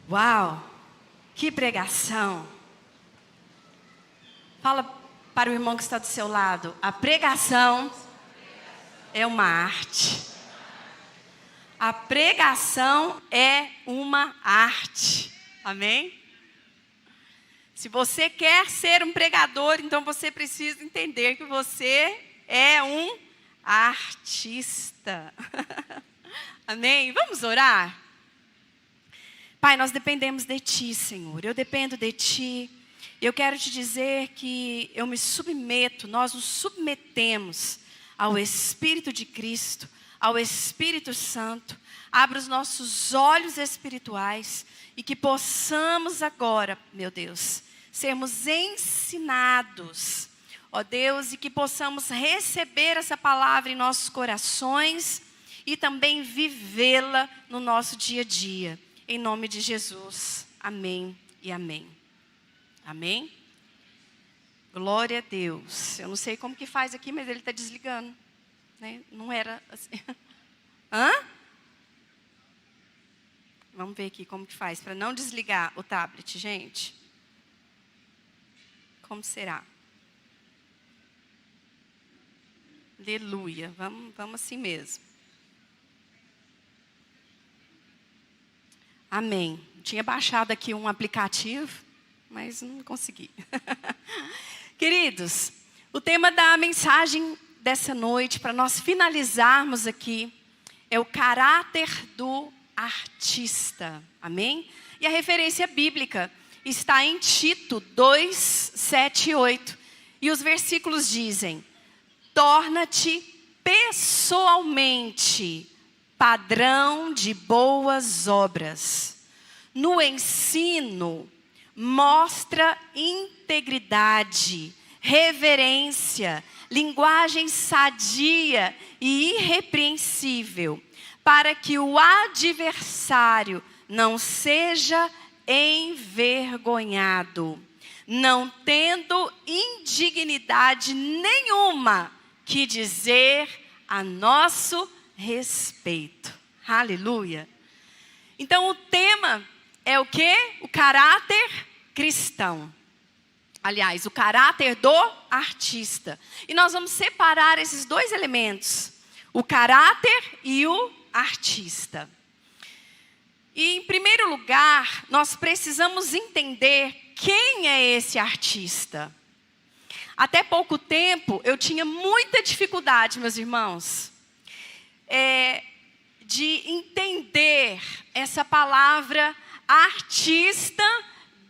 Uau, que pregação. Fala para o irmão que está do seu lado, a pregação é uma arte. A pregação é uma arte. Amém? Se você quer ser um pregador, então você precisa entender que você é um artista. Amém? Vamos orar? Pai, nós dependemos de Ti, Senhor. Eu dependo de Ti. Eu quero te dizer que eu me submeto, nós nos submetemos ao Espírito de Cristo, ao Espírito Santo. Abra os nossos olhos espirituais e que possamos agora, meu Deus, sermos ensinados, ó Deus, e que possamos receber essa palavra em nossos corações e também vivê-la no nosso dia a dia. Em nome de Jesus. Amém e amém. Amém? Glória a Deus. Eu não sei como que faz aqui, mas ele está desligando. Né? Não era assim. Hã? Vamos ver aqui como que faz para não desligar o tablet, gente. Como será? Aleluia. Vamos assim mesmo. Amém. Tinha baixado aqui um aplicativo, mas não consegui. Queridos, o tema da mensagem dessa noite, para nós finalizarmos aqui, é o caráter do artista. Amém? E a referência bíblica está em Tito 2, 7 e 8. E os versículos dizem: torna-te pessoalmente padrão de boas obras. No ensino, mostra integridade, reverência, linguagem sadia e irrepreensível, para que o adversário não seja envergonhado, não tendo indignidade nenhuma que dizer a nosso respeito. Aleluia. Então o tema é o quê? O caráter cristão. Aliás, o caráter do artista. E nós vamos separar esses dois elementos, o caráter e o artista. E em primeiro lugar, nós precisamos entender quem é esse artista. Até pouco tempo, eu tinha muita dificuldade, meus irmãos, de entender essa palavra artista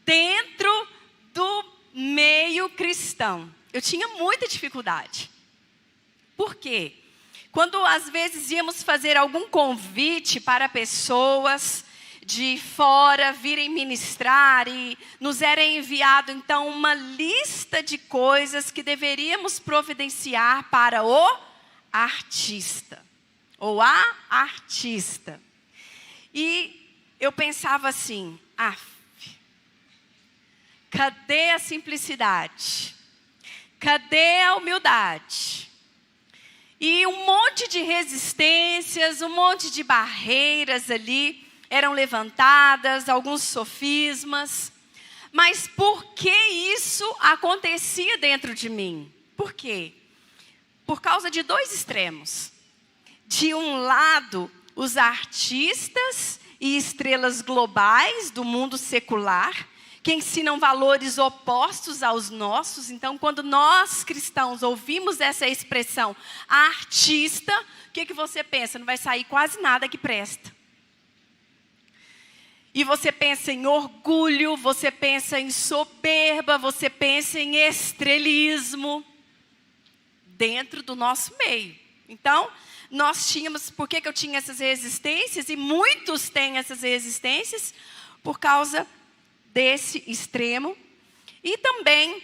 dentro do meio cristão. Eu tinha muita dificuldade. Por quê? Quando às vezes íamos fazer algum convite para pessoas de fora virem ministrar e nos era enviado então uma lista de coisas que deveríamos providenciar para o artista ou a artista. E eu pensava assim: cadê a simplicidade? Cadê a humildade? E um monte de resistências, um monte de barreiras ali eram levantadas, alguns sofismas. Mas por que isso acontecia dentro de mim? Por quê? Por causa de dois extremos. De um lado, os artistas e estrelas globais do mundo secular, que ensinam valores opostos aos nossos. Então, quando nós cristãos ouvimos essa expressão artista, o que você pensa? Não vai sair quase nada que presta. E você pensa em orgulho, você pensa em soberba, você pensa em estrelismo dentro do nosso meio. Então, nós tínhamos, por que eu tinha essas resistências? E muitos têm essas resistências por causa desse extremo. E também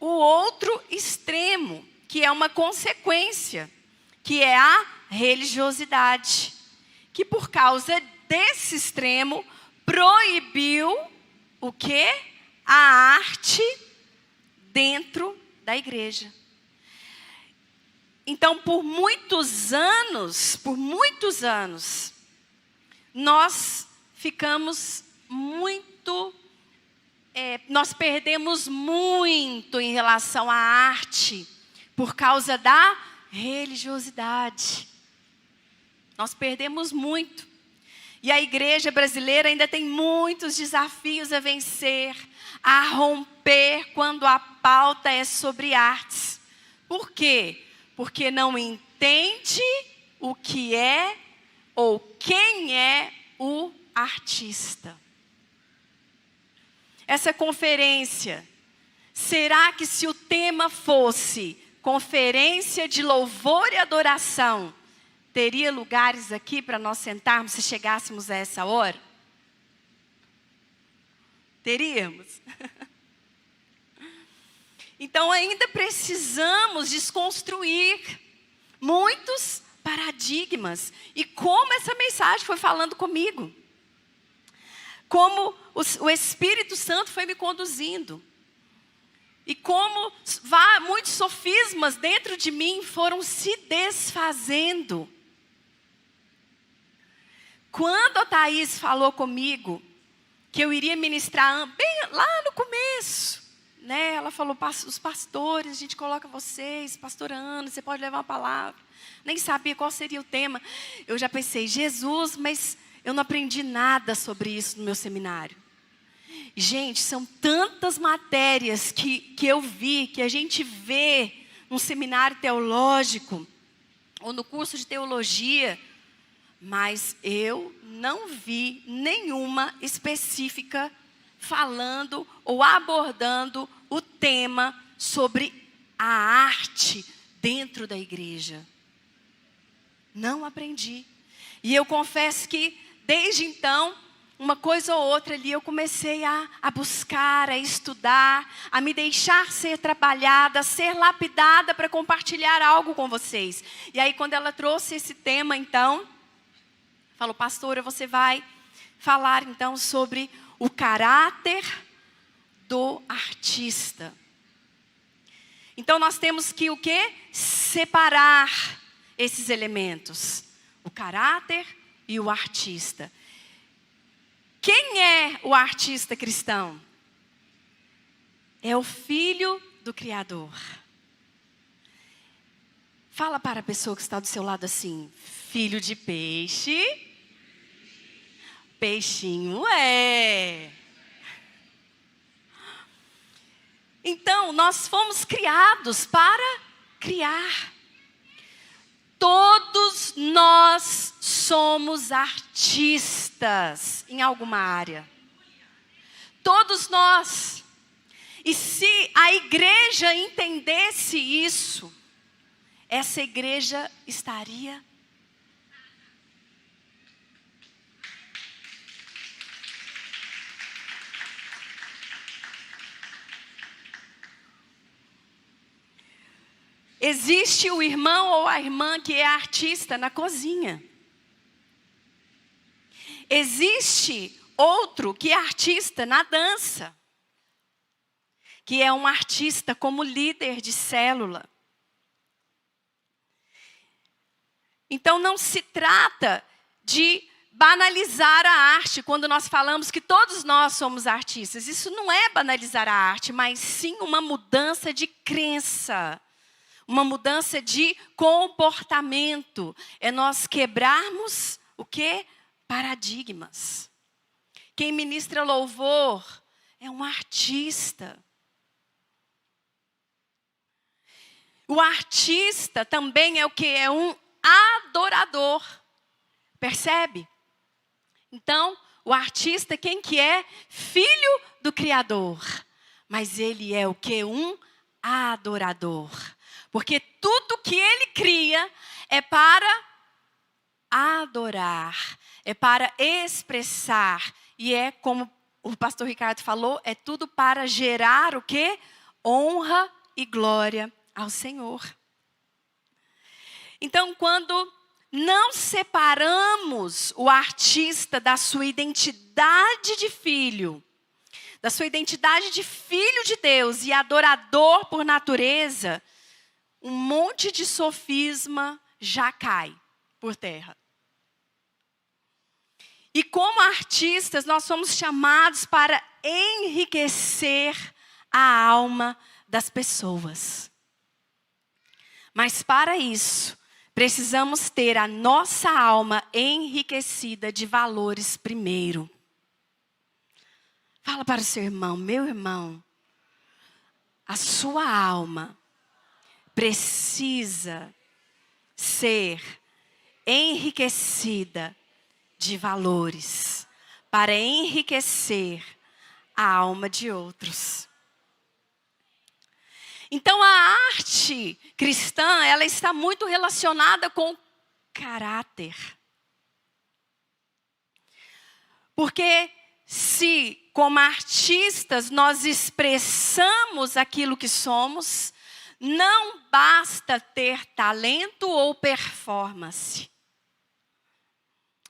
o outro extremo, que é uma consequência, que é a religiosidade, que por causa desse extremo proibiu o quê? A arte dentro da igreja. Então, por muitos anos, nós ficamos muito, nós perdemos muito em relação à arte por causa da religiosidade. Nós perdemos muito. E a igreja brasileira ainda tem muitos desafios a vencer, a romper quando a pauta é sobre artes. Por quê? Porque não entende o que é ou quem é o artista. Essa conferência, será que se o tema fosse conferência de louvor e adoração, teria lugares aqui para nós sentarmos se chegássemos a essa hora? Teríamos. Então ainda precisamos desconstruir muitos paradigmas. E como essa mensagem foi falando comigo. Como o Espírito Santo foi me conduzindo. E como muitos sofismas dentro de mim foram se desfazendo. Quando a Thaís falou comigo que eu iria ministrar bem lá no começo, né? Ela falou, os pastores, a gente coloca vocês, pastor Ana, você pode levar uma palavra. Nem sabia qual seria o tema. Eu já pensei, Jesus, mas eu não aprendi nada sobre isso no meu seminário. Gente, são tantas matérias que eu vi, que a gente vê num seminário teológico, ou no curso de teologia, mas eu não vi nenhuma específica falando ou abordando o tema sobre a arte dentro da igreja. Não aprendi. E eu confesso que desde então, uma coisa ou outra ali eu comecei a buscar, a estudar, a me deixar ser trabalhada, a ser lapidada para compartilhar algo com vocês. E aí quando ela trouxe esse tema então, falou, pastora, você vai falar então sobre o caráter do artista. Então nós temos que o quê? Separar esses elementos. O caráter e o artista. Quem é o artista cristão? É o filho do Criador. Fala para a pessoa que está do seu lado assim, filho de peixe, peixinho é. Então, nós fomos criados para criar. Todos nós somos artistas em alguma área. Todos nós. E se a igreja entendesse isso, essa igreja estaria existe o irmão ou a irmã que é artista na cozinha. Existe outro que é artista na dança. Que é um artista como líder de célula. Então não se trata de banalizar a arte quando nós falamos que todos nós somos artistas. Isso não é banalizar a arte, mas sim uma mudança de crença. Uma mudança de comportamento. É nós quebrarmos o quê? Paradigmas. Quem ministra louvor é um artista. O artista também é o quê? É um adorador. Percebe? Então, o artista quem que é? Filho do Criador. Mas ele é o quê? Um adorador. Porque tudo que ele cria é para adorar, é para expressar. E é como o pastor Ricardo falou, é tudo para gerar o quê? Honra e glória ao Senhor. Então, quando não separamos o artista da sua identidade de filho, da sua identidade de filho de Deus e adorador por natureza, um monte de sofisma já cai por terra. E como artistas, nós somos chamados para enriquecer a alma das pessoas. Mas para isso, precisamos ter a nossa alma enriquecida de valores primeiro. Fala para o seu irmão, meu irmão, a sua alma precisa ser enriquecida de valores para enriquecer a alma de outros. Então a arte cristã, ela está muito relacionada com caráter. Porque se, como artistas, nós expressamos aquilo que somos, não basta ter talento ou performance.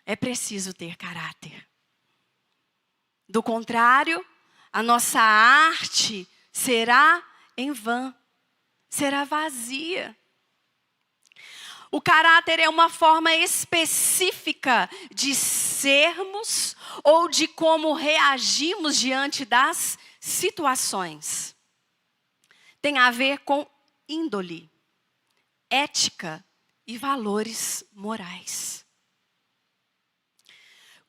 É preciso ter caráter. Do contrário, a nossa arte será em vão, será vazia. O caráter é uma forma específica de sermos ou de como reagimos diante das situações. Tem a ver com índole, ética e valores morais.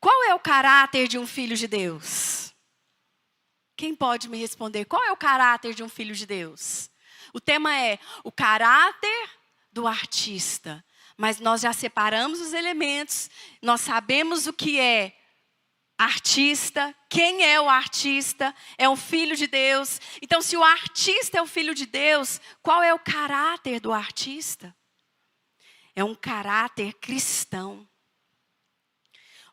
Qual é o caráter de um filho de Deus? Quem pode me responder? Qual é o caráter de um filho de Deus? O tema é o caráter do artista. Mas nós já separamos os elementos, nós sabemos o que é artista, quem é o artista, é um filho de Deus. Então, se o artista é o filho de Deus, qual é o caráter do artista? É um caráter cristão.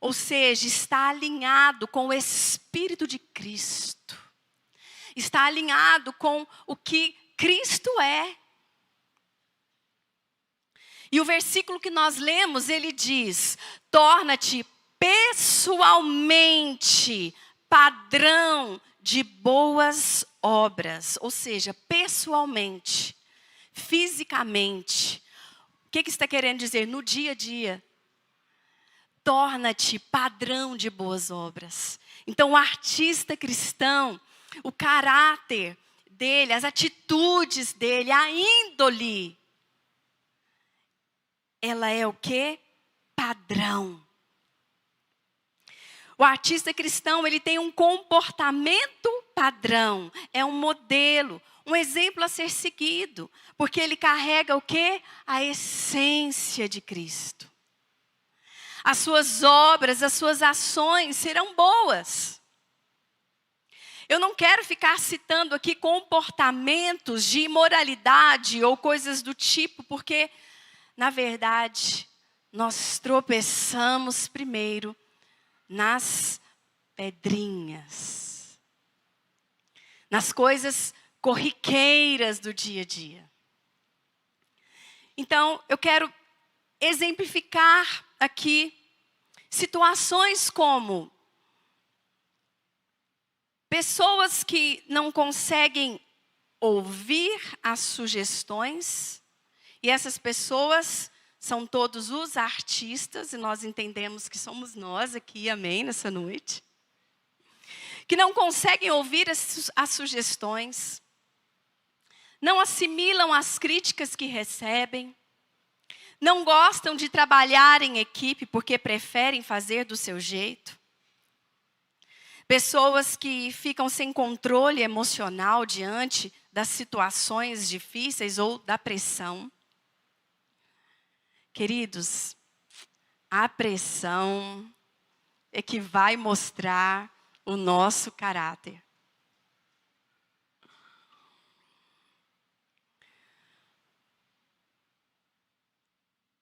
Ou seja, está alinhado com o Espírito de Cristo. Está alinhado com o que Cristo é. E o versículo que nós lemos, ele diz: torna-te pessoalmente padrão de boas obras. Ou seja, pessoalmente, fisicamente. O que está querendo dizer? No dia a dia. Torna-te padrão de boas obras. Então, o artista cristão, o caráter dele, as atitudes dele, a índole, ela é o quê? Padrão. O artista cristão, ele tem um comportamento padrão, é um modelo, um exemplo a ser seguido, porque ele carrega o quê? A essência de Cristo. As suas obras, as suas ações serão boas. Eu não quero ficar citando aqui comportamentos de imoralidade ou coisas do tipo, porque, na verdade, nós tropeçamos primeiro nas pedrinhas, nas coisas corriqueiras do dia a dia. Então, eu quero exemplificar aqui situações como pessoas que não conseguem ouvir as sugestões, e essas pessoas são todos os artistas, e nós entendemos que somos nós aqui, amém, nessa noite, que não conseguem ouvir as sugestões, não assimilam as críticas que recebem, não gostam de trabalhar em equipe porque preferem fazer do seu jeito. Pessoas que ficam sem controle emocional diante das situações difíceis ou da pressão. Queridos, a pressão é que vai mostrar o nosso caráter.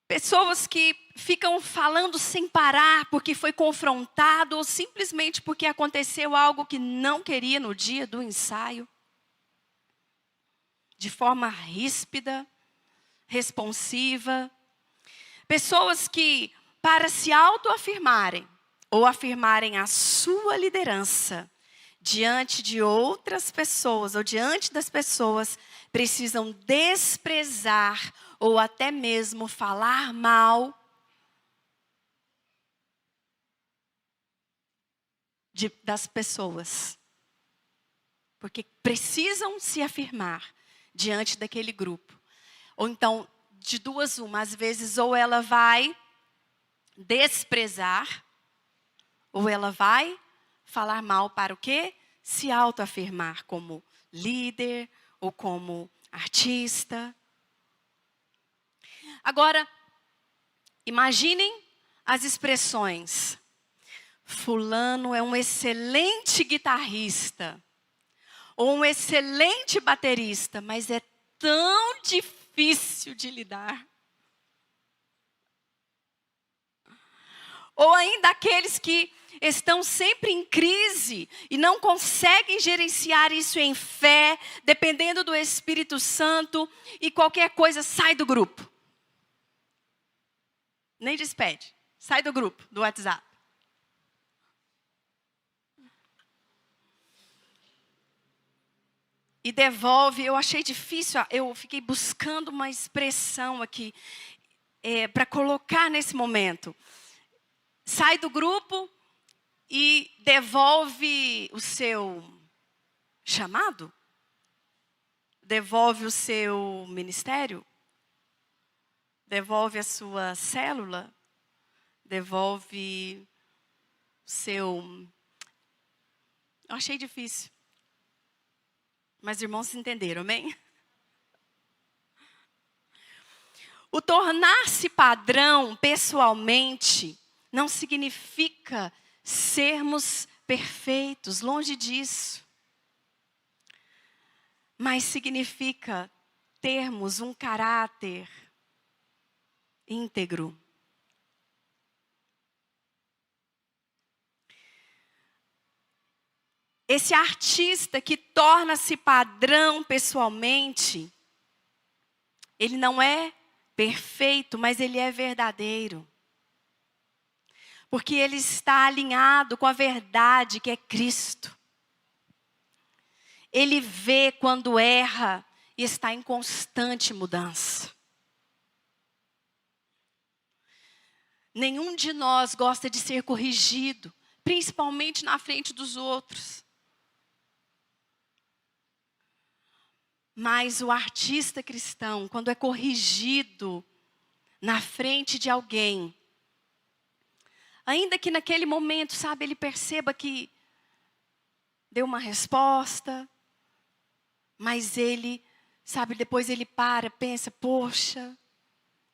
Pessoas que ficam falando sem parar porque foi confrontado ou simplesmente porque aconteceu algo que não queria no dia do ensaio. De forma ríspida, responsiva. Pessoas que, para se autoafirmarem ou afirmarem a sua liderança diante de outras pessoas ou diante das pessoas, precisam desprezar ou até mesmo falar mal das pessoas. Porque precisam se afirmar diante daquele grupo. Ou então, de duas uma, às vezes, ou ela vai desprezar, ou ela vai falar mal para o quê? Se autoafirmar como líder ou como artista. Agora, imaginem as expressões. Fulano é um excelente guitarrista. Ou um excelente baterista, mas é tão difícil de lidar. Ou ainda aqueles que estão sempre em crise e não conseguem gerenciar isso em fé, dependendo do Espírito Santo, e qualquer coisa sai do grupo. Nem despede, sai do grupo, do WhatsApp. E devolve, eu achei difícil, eu fiquei buscando uma expressão aqui para colocar nesse momento. Sai do grupo e devolve o seu chamado? Devolve o seu ministério? Devolve a sua célula? Devolve o seu... Eu achei difícil. Mas irmãos entenderam, amém? O tornar-se padrão pessoalmente não significa sermos perfeitos, longe disso. Mas significa termos um caráter íntegro. Esse artista que torna-se padrão pessoalmente, ele não é perfeito, mas ele é verdadeiro. Porque ele está alinhado com a verdade que é Cristo. Ele vê quando erra e está em constante mudança. Nenhum de nós gosta de ser corrigido, principalmente na frente dos outros. Mas o artista cristão, quando é corrigido na frente de alguém, ainda que naquele momento, sabe, ele perceba que deu uma resposta, mas ele, sabe, depois ele pensa, poxa,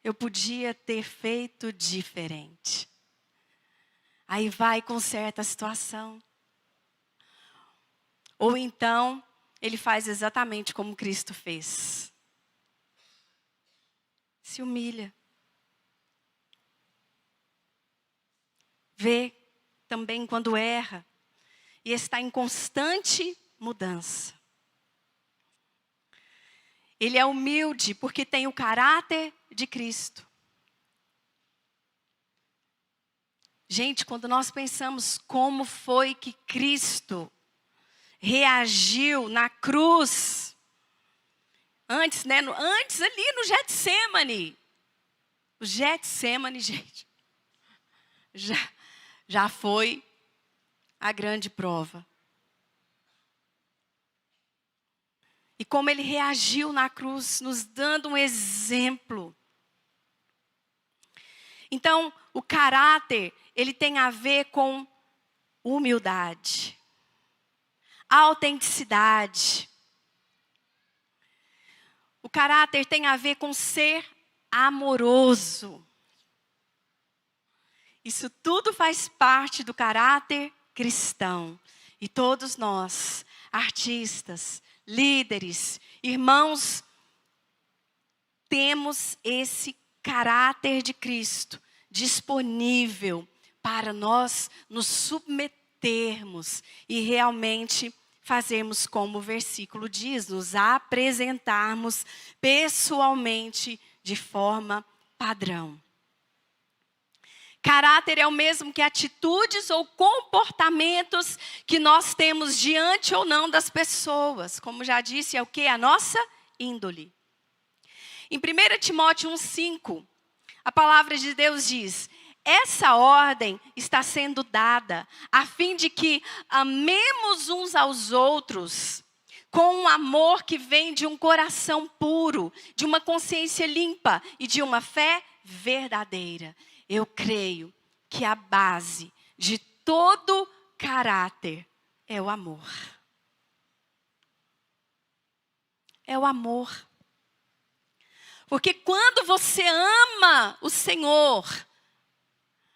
eu podia ter feito diferente. Aí vai e conserta a situação. Ou então, ele faz exatamente como Cristo fez. Se humilha. Vê também quando erra. E está em constante mudança. Ele é humilde porque tem o caráter de Cristo. Gente, quando nós pensamos como foi que Cristo reagiu na cruz, antes ali no Getsemane. O Getsemane, gente, já foi a grande prova. E como ele reagiu na cruz, nos dando um exemplo. Então, o caráter, ele tem a ver com humildade, autenticidade. O caráter tem a ver com ser amoroso. Isso tudo faz parte do caráter cristão. E todos nós, artistas, líderes, irmãos, temos esse caráter de Cristo disponível para nós nos submetermos e realmente fazermos como o versículo diz, nos apresentarmos pessoalmente de forma padrão. Caráter é o mesmo que atitudes ou comportamentos que nós temos diante ou não das pessoas. Como já disse, é o que? A nossa índole. Em 1 Timóteo 1,5, a palavra de Deus diz: essa ordem está sendo dada a fim de que amemos uns aos outros com um amor que vem de um coração puro, de uma consciência limpa e de uma fé verdadeira. Eu creio que a base de todo caráter é o amor. É o amor. Porque quando você ama o Senhor,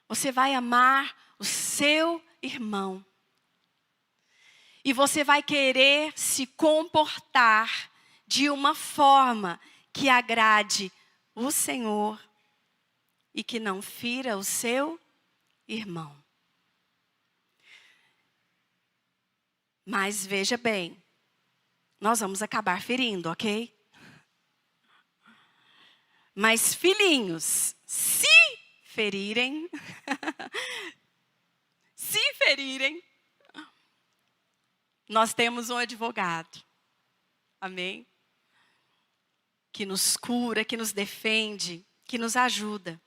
você vai amar o seu irmão. E você vai querer se comportar de uma forma que agrade o Senhor e que não fira o seu irmão. Mas veja bem, nós vamos acabar ferindo, ok? Mas filhinhos, se ferirem, nós temos um advogado, amém? Que nos cura, que nos defende, que nos ajuda.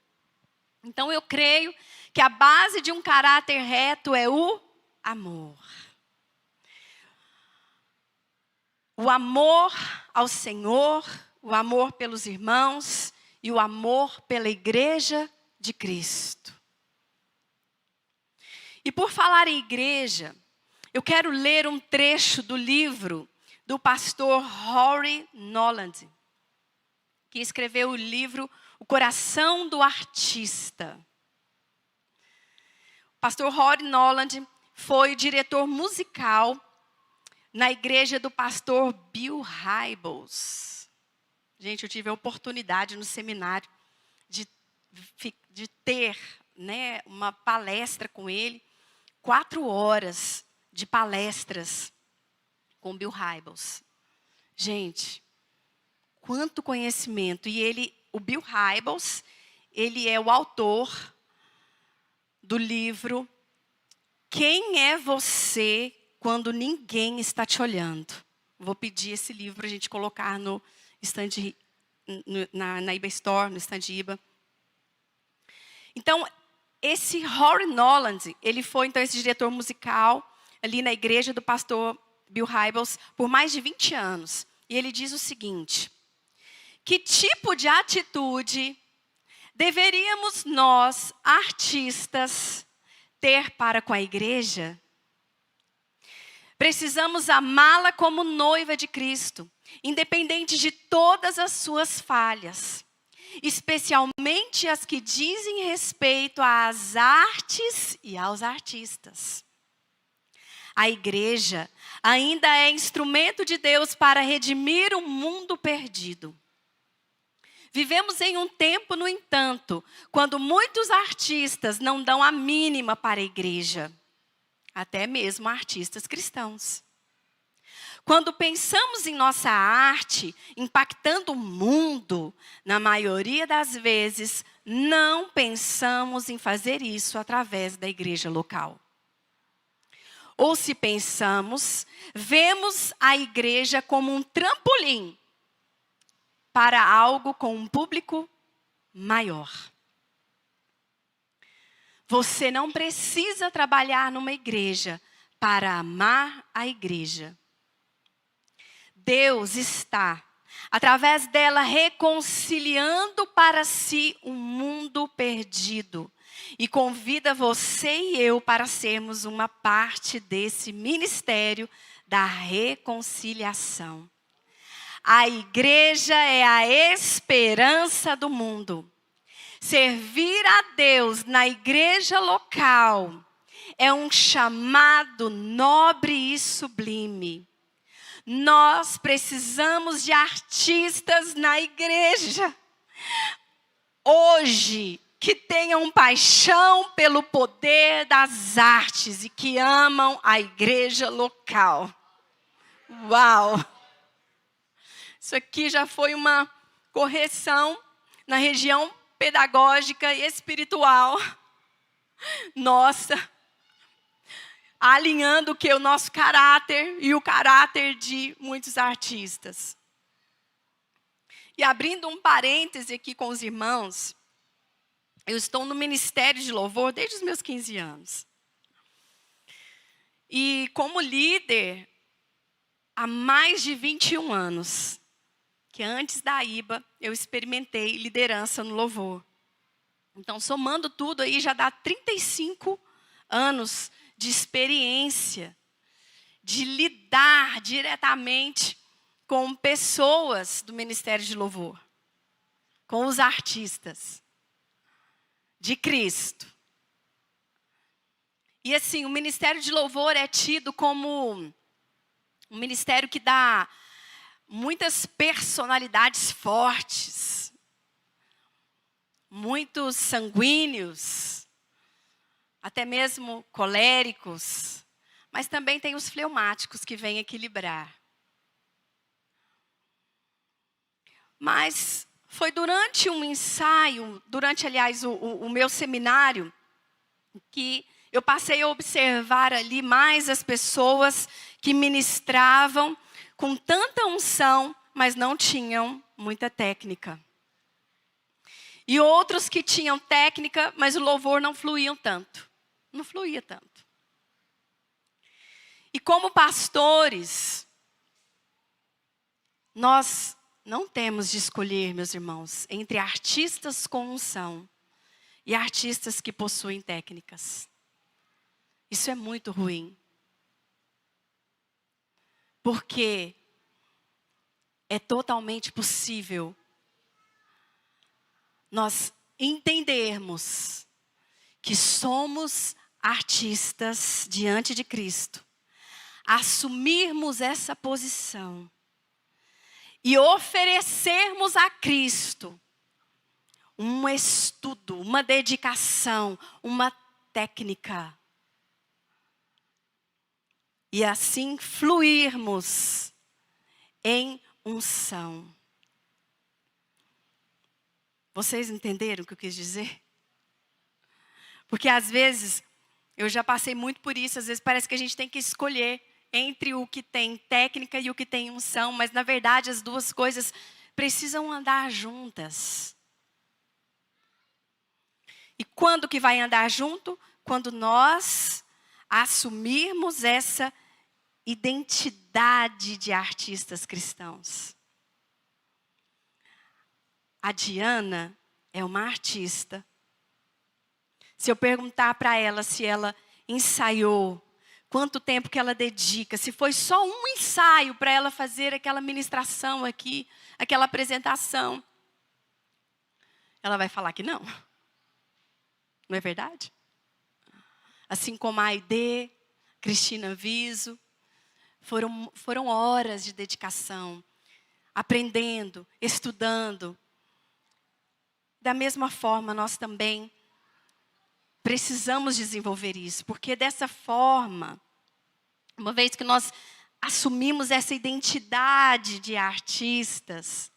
Então eu creio que a base de um caráter reto é o amor. O amor ao Senhor, o amor pelos irmãos e o amor pela igreja de Cristo. E por falar em igreja, eu quero ler um trecho do livro do pastor Rory Noland, que escreveu o livro O Coração do Artista. O pastor Rory Noland foi diretor musical na igreja do pastor Bill Hybels. Gente, eu tive a oportunidade no seminário de ter, né, uma palestra com ele, 4 horas de palestras com Bill Hybels. Gente, quanto conhecimento. E o Bill Hybels, ele é o autor do livro Quem é Você Quando Ninguém Está Te Olhando? Vou pedir esse livro para a gente colocar no stand, na IBA Store, no stand IBA. Então, esse Rory Noland, ele foi então esse diretor musical ali na igreja do pastor Bill Hybels por mais de 20 anos. E ele diz o seguinte: que tipo de atitude deveríamos nós, artistas, ter para com a igreja? Precisamos amá-la como noiva de Cristo, independente de todas as suas falhas, especialmente as que dizem respeito às artes e aos artistas. A igreja ainda é instrumento de Deus para redimir um mundo perdido. Vivemos em um tempo, no entanto, quando muitos artistas não dão a mínima para a igreja, até mesmo artistas cristãos. Quando pensamos em nossa arte impactando o mundo, na maioria das vezes, não pensamos em fazer isso através da igreja local. Ou se pensamos, vemos a igreja como um trampolim para algo com um público maior. Você não precisa trabalhar numa igreja para amar a igreja. Deus está, através dela, reconciliando para si um mundo perdido. E convida você e eu para sermos uma parte desse ministério da reconciliação. A igreja é a esperança do mundo. Servir a Deus na igreja local é um chamado nobre e sublime. Nós precisamos de artistas na igreja hoje que tenham paixão pelo poder das artes e que amam a igreja local. Uau! Isso aqui já foi uma correção na região pedagógica e espiritual. Nossa! Alinhando o nosso caráter e o caráter de muitos artistas. E abrindo um parêntese aqui com os irmãos, Eu estou no ministério de louvor desde os meus 15 anos. E como líder, há mais de 21 anos, que antes da IBA, eu experimentei liderança no louvor. Então, somando tudo aí, já dá 35 anos de experiência, de lidar diretamente com pessoas do ministério de louvor, com os artistas de Cristo. E assim, o ministério de louvor é tido como um ministério que dá muitas personalidades fortes, muitos sanguíneos, até mesmo coléricos, mas também tem os fleumáticos que vêm equilibrar. Mas foi durante um ensaio, aliás, o meu seminário, que eu passei a observar ali mais as pessoas que ministravam com tanta unção, mas não tinham muita técnica. E outros que tinham técnica, mas o louvor não fluía tanto. Não fluía tanto. E como pastores, nós não temos de escolher, meus irmãos, entre artistas com unção e artistas que possuem técnicas. Isso é muito ruim. Porque é totalmente possível nós entendermos que somos artistas diante de Cristo, assumirmos essa posição e oferecermos a Cristo um estudo, uma dedicação, uma técnica. E assim fluirmos em unção. Vocês entenderam o que eu quis dizer? Porque às vezes, eu já passei muito por isso, às vezes parece que a gente tem que escolher entre o que tem técnica e o que tem unção, mas na verdade as duas coisas precisam andar juntas. E quando que vai andar junto? Quando nós assumirmos essa identidade de artistas cristãos. A Diana é uma artista. Se eu perguntar para ela se ela ensaiou, quanto tempo que ela dedica, se foi só um ensaio para ela fazer aquela ministração aqui, aquela apresentação, ela vai falar que não. Não é verdade? Assim como a Aide, Cristina Viso, foram horas de dedicação, aprendendo, estudando. Da mesma forma, nós também precisamos desenvolver isso, porque dessa forma, uma vez que nós assumimos essa identidade de artistas,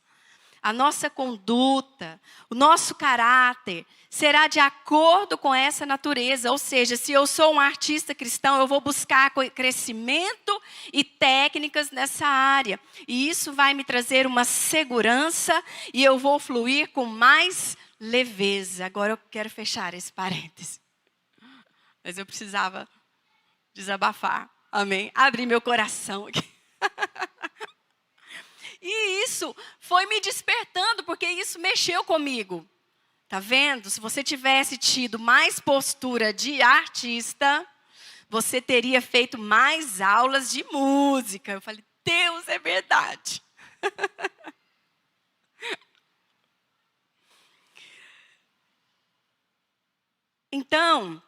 a nossa conduta, o nosso caráter será de acordo com essa natureza. Ou seja, se eu sou um artista cristão, eu vou buscar crescimento e técnicas nessa área. E isso vai me trazer uma segurança e eu vou fluir com mais leveza. Agora eu quero fechar esse parêntese. Mas eu precisava desabafar. Amém? Abrir meu coração aqui. E isso foi me despertando, porque isso mexeu comigo. Tá vendo? Se você tivesse tido mais postura de artista, você teria feito mais aulas de música. Eu falei, Deus, é verdade. Então,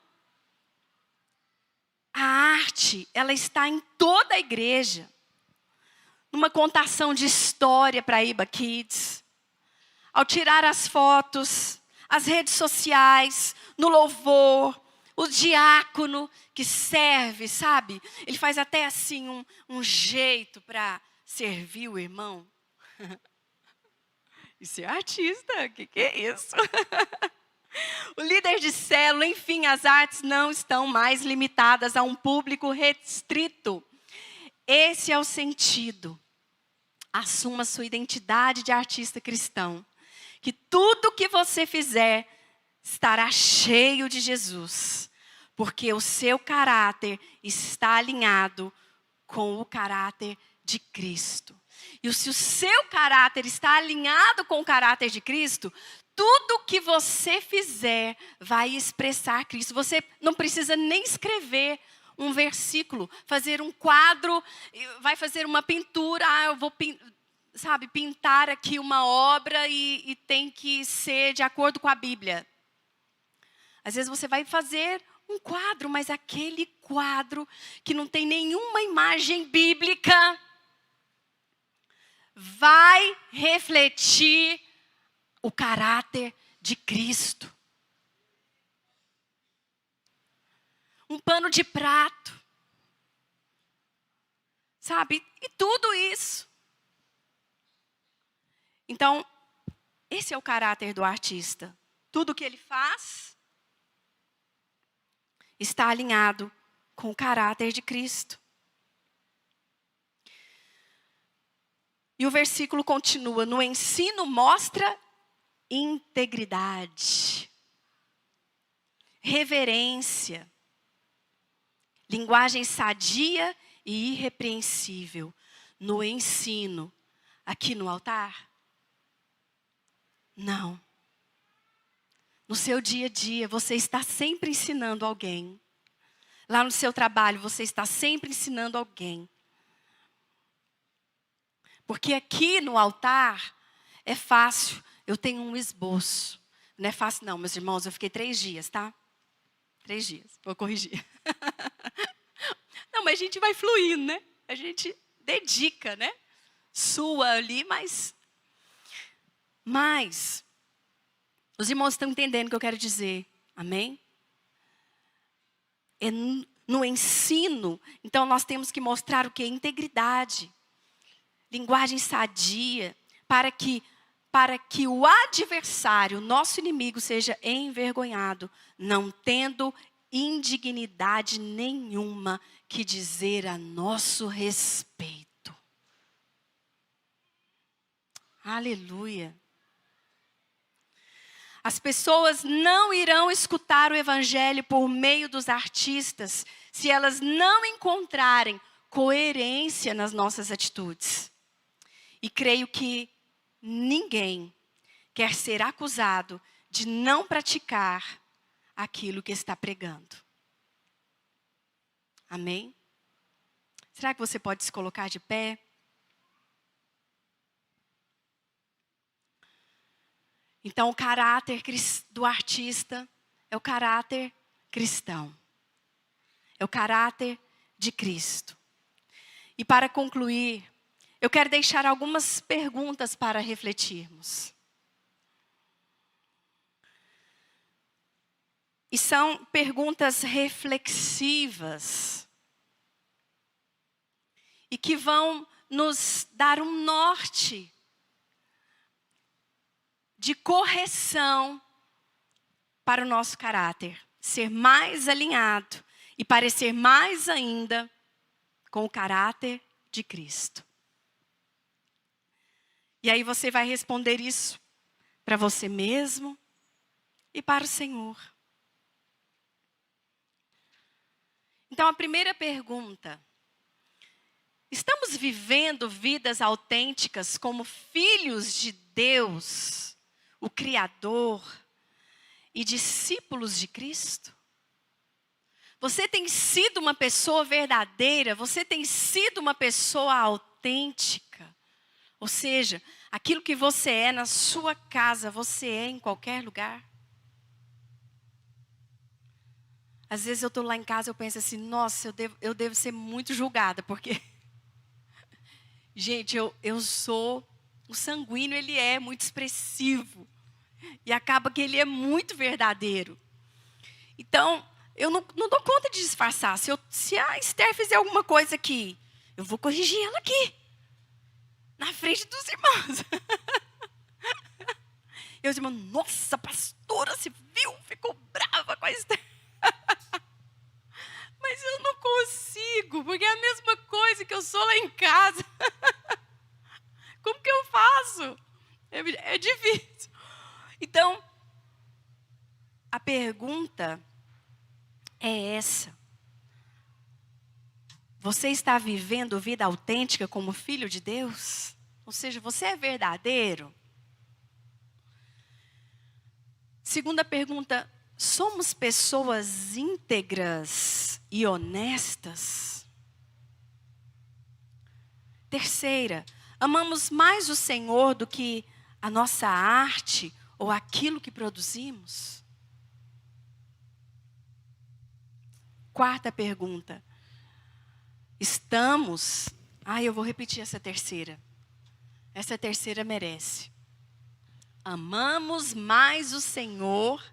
a arte, ela está em toda a igreja. Numa contação de história para a IBA Kids, ao tirar as fotos, as redes sociais, no louvor, o diácono que serve, sabe? Ele faz até assim um jeito para servir o irmão. Isso é artista, o que é isso? O líder de célula, enfim, as artes não estão mais limitadas a um público restrito. Esse é o sentido. Assuma sua identidade de artista cristão. Que tudo que você fizer estará cheio de Jesus, porque o seu caráter está alinhado com o caráter de Cristo. E se o seu caráter está alinhado com o caráter de Cristo, tudo que você fizer vai expressar Cristo. Você não precisa nem escrever um versículo, fazer um quadro, vai fazer uma pintura, eu vou pintar aqui uma obra e tem que ser de acordo com a Bíblia. Às vezes você vai fazer um quadro, mas aquele quadro que não tem nenhuma imagem bíblica vai refletir o caráter de Cristo. Um pano de prato. Sabe? E tudo isso. Então, esse é o caráter do artista. Tudo que ele faz está alinhado com o caráter de Cristo. E o versículo continua: no ensino mostra integridade, reverência, linguagem sadia e irrepreensível. No ensino, aqui no altar? Não. No seu dia a dia, você está sempre ensinando alguém. Lá no seu trabalho, você está sempre ensinando alguém. Porque aqui no altar é fácil, eu tenho um esboço. Não é fácil não, meus irmãos, eu fiquei 3 dias, tá? 3 dias, vou corrigir. Não, mas a gente vai fluindo, né? A gente dedica, né? Sua ali, mas os irmãos estão entendendo o que eu quero dizer, amém? É no ensino, então nós temos que mostrar o que? Integridade. Linguagem sadia, para que o adversário, nosso inimigo, seja envergonhado, não tendo indignidade nenhuma que dizer a nosso respeito. Aleluia. As pessoas não irão escutar o evangelho por meio dos artistas se elas não encontrarem coerência nas nossas atitudes. E creio que ninguém quer ser acusado de não praticar aquilo que está pregando. Amém? Será que você pode se colocar de pé? Então, o caráter do artista é o caráter cristão. É o caráter de Cristo. E para concluir, eu quero deixar algumas perguntas para refletirmos. E são perguntas reflexivas. E que vão nos dar um norte de correção para o nosso caráter. Ser mais alinhado e parecer mais ainda com o caráter de Cristo. E aí você vai responder isso para você mesmo e para o Senhor. Então a primeira pergunta: estamos vivendo vidas autênticas como filhos de Deus, o Criador, e discípulos de Cristo? Você tem sido uma pessoa verdadeira? Você tem sido uma pessoa autêntica? Ou seja, aquilo que você é na sua casa, você é em qualquer lugar? Às vezes eu estou lá em casa e eu penso assim, nossa, eu devo ser muito julgada, porque... Gente, eu sou... O sanguíneo, ele é muito expressivo. E acaba que ele é muito verdadeiro. Então, eu não dou conta de disfarçar. Se a Esther fizer alguma coisa aqui, eu vou corrigir ela aqui. Na frente dos irmãos. E os irmãos, nossa, pastora, se viu? Ficou brava com a Esther. Mas eu não consigo, porque é a mesma coisa que eu sou lá em casa. Como que eu faço? É difícil. Então, a pergunta é essa. Você está vivendo vida autêntica como filho de Deus? Ou seja, você é verdadeiro? Segunda pergunta, somos pessoas íntegras e honestas? Terceira, amamos mais o Senhor do que a nossa arte ou aquilo que produzimos? Quarta pergunta, eu vou repetir essa terceira. Essa terceira merece. Amamos mais o Senhor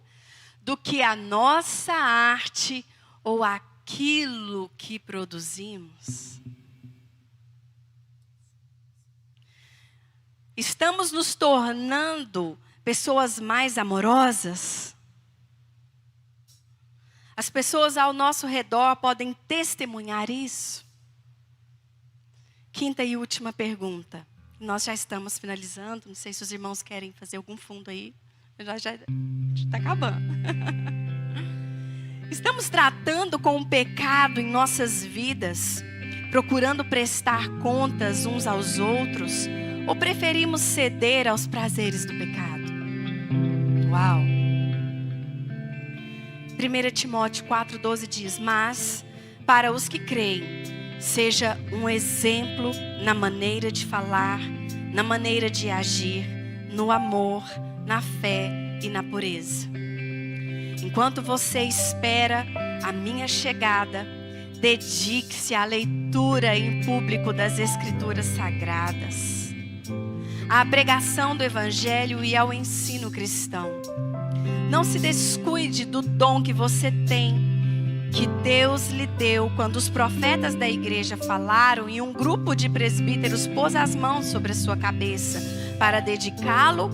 do que a nossa arte ou aquilo que produzimos? Estamos nos tornando pessoas mais amorosas? As pessoas ao nosso redor podem testemunhar isso? Quinta e última pergunta. Nós já estamos finalizando. Não sei se os irmãos querem fazer algum fundo aí. Já está acabando. Estamos tratando com o pecado em nossas vidas, procurando prestar contas uns aos outros, ou preferimos ceder aos prazeres do pecado? Uau! 1 Timóteo 4,12 diz, mas para os que creem, seja um exemplo na maneira de falar, na maneira de agir, no amor, na fé e na pureza. Enquanto você espera a minha chegada, dedique-se à leitura em público das Escrituras Sagradas, à pregação do Evangelho e ao ensino cristão. Não se descuide do dom que você tem, que Deus lhe deu quando os profetas da igreja falaram e um grupo de presbíteros pôs as mãos sobre a sua cabeça para dedicá-lo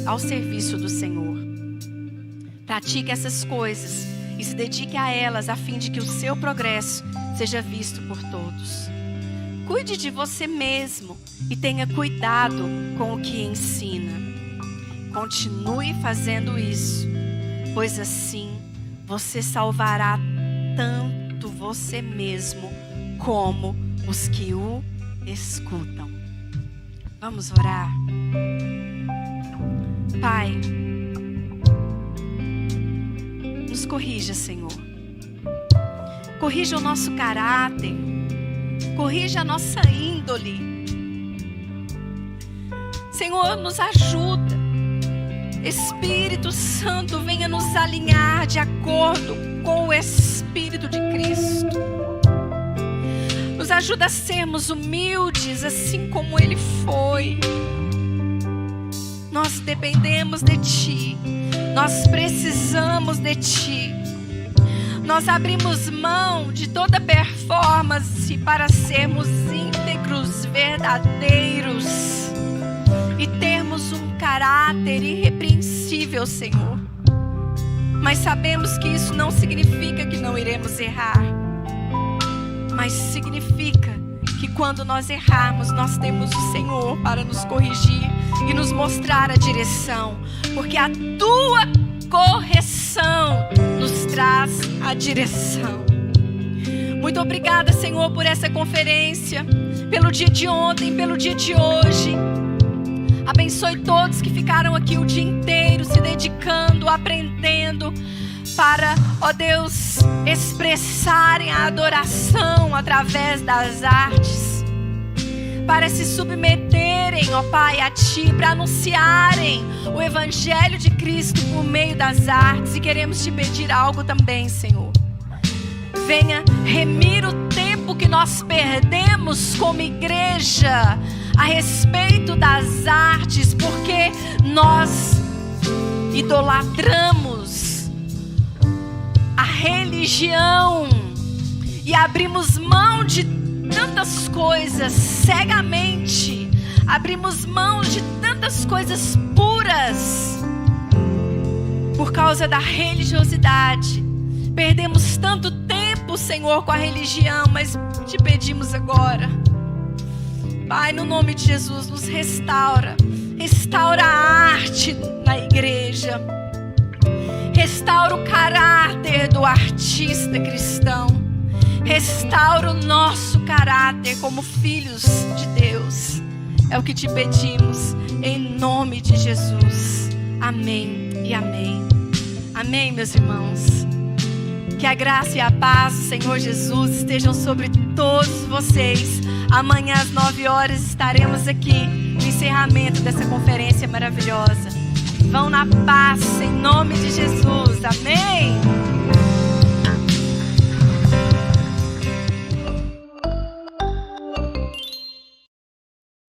ao serviço do Senhor. Pratique essas coisas e se dedique a elas a fim de que o seu progresso seja visto por todos. Cuide de você mesmo e tenha cuidado com o que ensina. Continue fazendo isso, pois assim você salvará tanto você mesmo como os que o escutam. Vamos orar? Pai, nos corrija, Senhor. Corrija o nosso caráter. Corrija a nossa índole. Senhor, nos ajuda. Espírito Santo, venha nos alinhar de acordo com o Espírito de Cristo. Nos ajuda a sermos humildes, assim como Ele foi. Nós dependemos de Ti. Nós precisamos de Ti. Nós abrimos mão de toda performance para sermos íntegros, verdadeiros e termos um caráter irrepreensível, Senhor. Mas sabemos que isso não significa que não iremos errar, mas significa que quando nós errarmos, nós temos o Senhor para nos corrigir e nos mostrar a direção, porque a Tua correção nos traz a direção. Muito obrigada, Senhor, por essa conferência, pelo dia de ontem, pelo dia de hoje. Abençoe todos que ficaram aqui o dia inteiro se dedicando, aprendendo para, ó Deus, expressarem a adoração através das artes, para se submeterem, ó Pai, a Ti, para anunciarem o Evangelho de Cristo por meio das artes. E queremos Te pedir algo também, Senhor. Venha remir o tempo que nós perdemos como igreja a respeito das artes, porque nós idolatramos a religião e abrimos mão de tantas coisas cegamente, abrimos mão de tantas coisas puras por causa da religiosidade. Perdemos tanto tempo, Senhor, com a religião, mas Te pedimos agora, Pai, no nome de Jesus, nos restaura a arte na igreja. Restaura o caráter do artista cristão. Restaura o nosso caráter como filhos de Deus. É o que te pedimos, em nome de Jesus. Amém e amém. Amém, meus irmãos. Que a graça e a paz do Senhor Jesus estejam sobre todos vocês. Amanhã às 9 horas estaremos aqui no encerramento dessa conferência maravilhosa. Vão na paz, em nome de Jesus. Amém.